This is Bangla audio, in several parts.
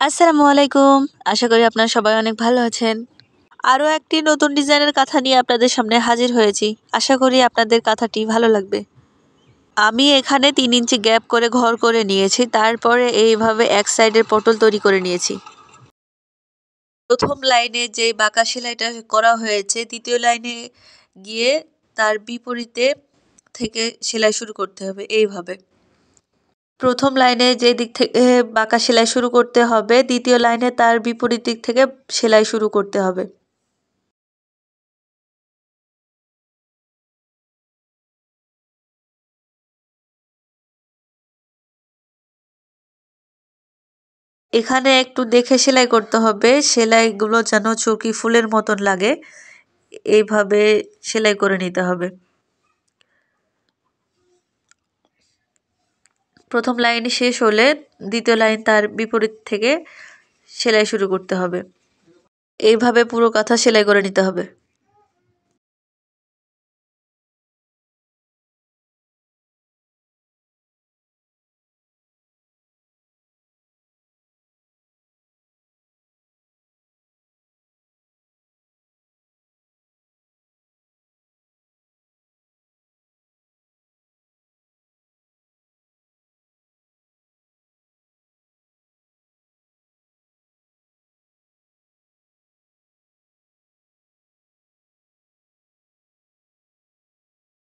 আসসালামু আলাইকুম। আশা করি আপনারা সবাই অনেক ভালো আছেন। আরও একটি নতুন ডিজাইনের কাঁথা নিয়ে আপনাদের সামনে হাজির হয়েছি। আশা করি আপনাদের কাঁথাটি ভালো লাগবে। আমি এখানে ৩ ইঞ্চি গ্যাপ করে ঘর করে নিয়েছি। তারপরে এইভাবে এক সাইডের পটল তৈরি করে নিয়েছি। প্রথম লাইনে যে বাঁকা সেলাইটা করা হয়েছে, দ্বিতীয় লাইনে গিয়ে তার বিপরীতে থেকে সেলাই শুরু করতে হবে এইভাবে। প্রথম লাইনে যে দিক থেকে বাঁকা সেলাই শুরু করতে হবে, দ্বিতীয় লাইনে তার বিপরীত দিক থেকে সেলাই শুরু করতে হবে। এখানে একটু দেখে সেলাই করতে হবে, সেলাইগুলো যেন চুমকি ফুলের মতন লাগে, এইভাবে সেলাই করে নিতে হবে। প্রথম লাইন শেষ হলে দ্বিতীয় লাইন তার বিপরীত থেকে সেলাই শুরু করতে হবে। এইভাবে পুরো কাঁথা সেলাই করে নিতে হবে।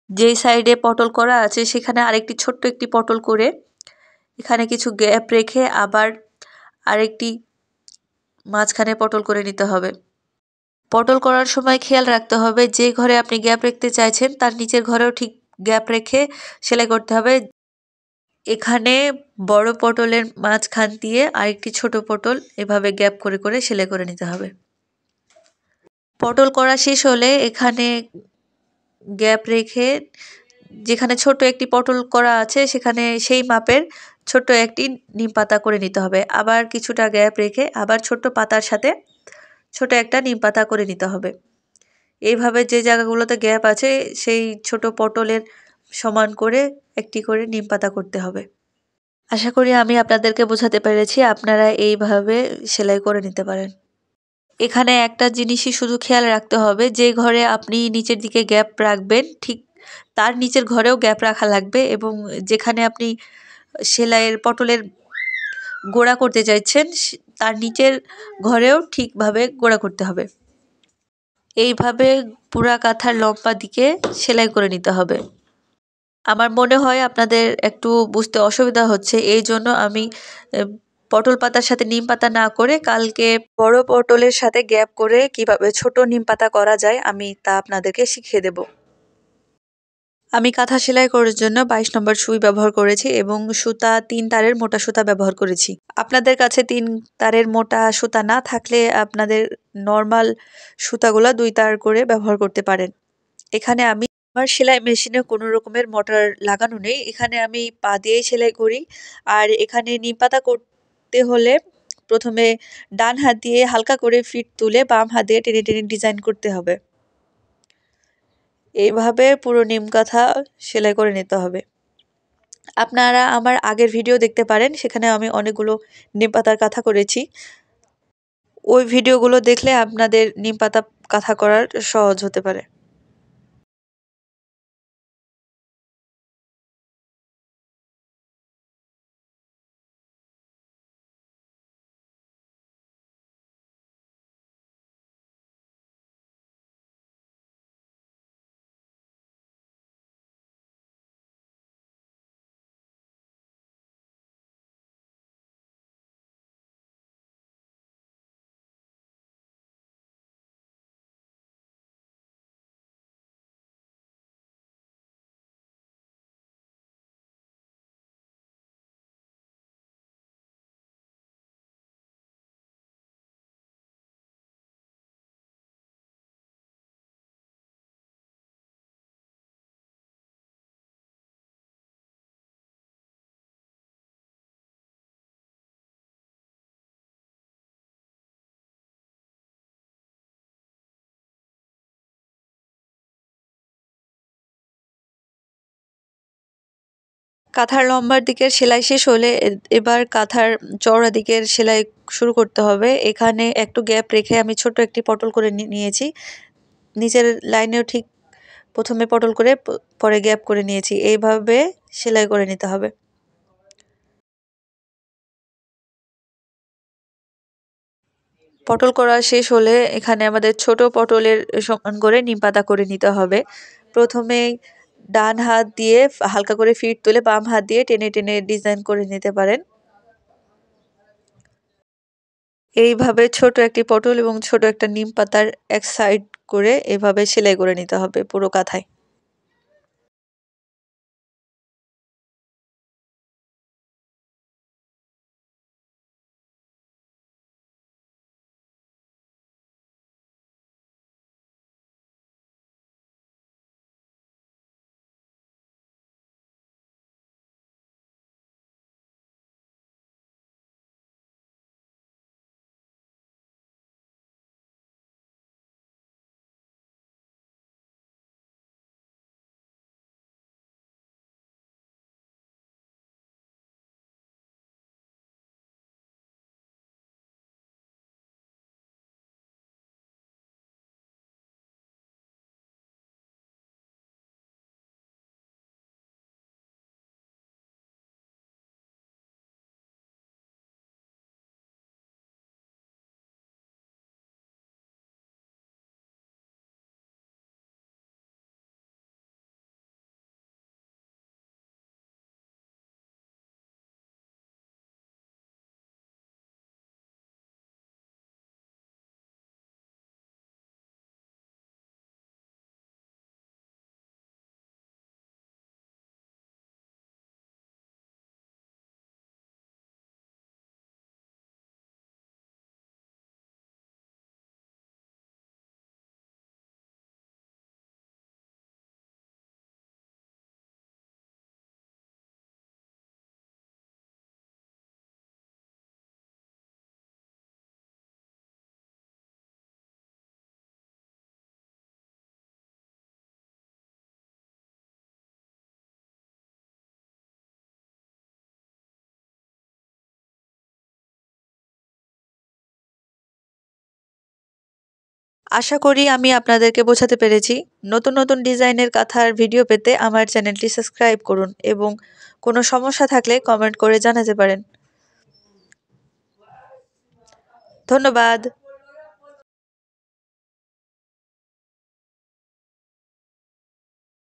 যেই সাইডে পটল করা আছে সেখানে আরেকটি ছোট্ট একটি পটল করে এখানে কিছু গ্যাপ রেখে আবার আরেকটি মাঝখানে পটল করে নিতে হবে। পটল করার সময় খেয়াল রাখতে হবে যে ঘরে আপনি গ্যাপ রাখতে চাইছেন তার নিচের ঘরেও ঠিক গ্যাপ রেখে সেলাই করতে হবে। এখানে বড় পটলের মাঝখান দিয়ে আরেকটি ছোট পটল এভাবে গ্যাপ করে করে সেলাই করে নিতে হবে। পটল করা শেষ হলে এখানে গ্যাপ রেখে যেখানে ছোট একটি পটল করা আছে সেখানে সেই মাপের ছোট্ট একটি নিম পাতা করে নিতে হবে। আবার কিছুটা গ্যাপ রেখে আবার ছোট্ট পাতার সাথে ছোট একটা নিম পাতা করে নিতে হবে। এইভাবে যে জায়গাগুলোতে গ্যাপ আছে সেই ছোট পটলের সমান করে একটি করে নিম পাতা করতে হবে। আশা করি আমি আপনাদেরকে বোঝাতে পেরেছি। আপনারা এইভাবে সেলাই করে নিতে পারেন। এখানে একটা জিনিসই শুধু খেয়াল রাখতে হবে, যে ঘরে আপনি নিচের দিকে গ্যাপ রাখবেন ঠিক তার নিচের ঘরেও গ্যাপ রাখা লাগবে এবং যেখানে আপনি সেলাইয়ের পটলের গোড়া করতে চাইছেন তার নিচের ঘরেও ঠিকভাবে গোড়া করতে হবে। এইভাবে পুরা কাঁথার লম্বা দিকে সেলাই করে নিতে হবে। আমার মনে হয় আপনাদের একটু বুঝতে অসুবিধা হচ্ছে, এই জন্য আমি পটল পাতার সাথে নিম পাতা না করে কালকে বড় পটলের সাথে গ্যাপ করে কিভাবে ছোট নিম পাতা করা যায় আমি তা আপনাদেরকে শিখিয়ে দেব। আমি কাঁথা সেলাই করার জন্য 22 নম্বর সুই ব্যবহার করেছি এবং সুতা 3 তারের মোটা সুতা ব্যবহার করেছি। আপনাদের কাছে 3 তারের মোটা সুতা না থাকলে আপনাদের নরমাল সুতাগুলা 2 তার করে ব্যবহার করতে পারেন। এখানে আমি আমার সেলাই মেশিনে কোনো রকমের মোটর লাগানো নেই। এখানে আমি পা দিয়েই সেলাই করি। আর এখানে নিম পাতা করতে হলে প্রথমে ডান হাত দিয়ে হালকা করে ফিট তুলে বাম হাত দিয়ে টেনে টেনে ডিজাইন করতে হবে। এইভাবে পুরো নিম কাঁথা সেলাই করে নিতে হবে। আপনারা আমার আগের ভিডিও দেখতে পারেন, সেখানে আমি অনেকগুলো নিম পাতার কাঁথা করেছি। ওই ভিডিওগুলো দেখলে আপনাদের নিম পাতা কাঁথা করার সহজ হতে পারে। কাঁথার লম্বার দিকের সেলাই শেষ হলে এবার কাঁথার চওড়া দিকের সেলাই শুরু করতে হবে। এখানে একটু গ্যাপ রেখে আমি ছোট একটি পটল করে নিয়েছি। নিচের লাইনেও ঠিক প্রথমে পটল করে পরে গ্যাপ করে নিয়েছি। এইভাবে সেলাই করে নিতে হবে। পটল করা শেষ হলে এখানে আমাদের ছোট পটলের সমান করে নিম পাতা করে নিতে হবে। প্রথমেই ডান হাত দিয়ে হালকা করে ফিট তুলে বাম হাত দিয়ে টেনে টেনে ডিজাইন করে নিতে পারেন। এইভাবে ছোট একটি পটল এবং ছোট একটা নিম পাতার এক সাইড করে এভাবে সেলাই করে নিতে হবে পুরো কাঁথায়। আশা করি আমি আপনাদেরকে বোঝাতে পেরেছি। নতুন নতুন ডিজাইনের কাঁথার ভিডিও পেতে আমার চ্যানেলটি সাবস্ক্রাইব করুন এবং কোনো সমস্যা থাকলে কমেন্ট করে জানাতে পারেন। ধন্যবাদ।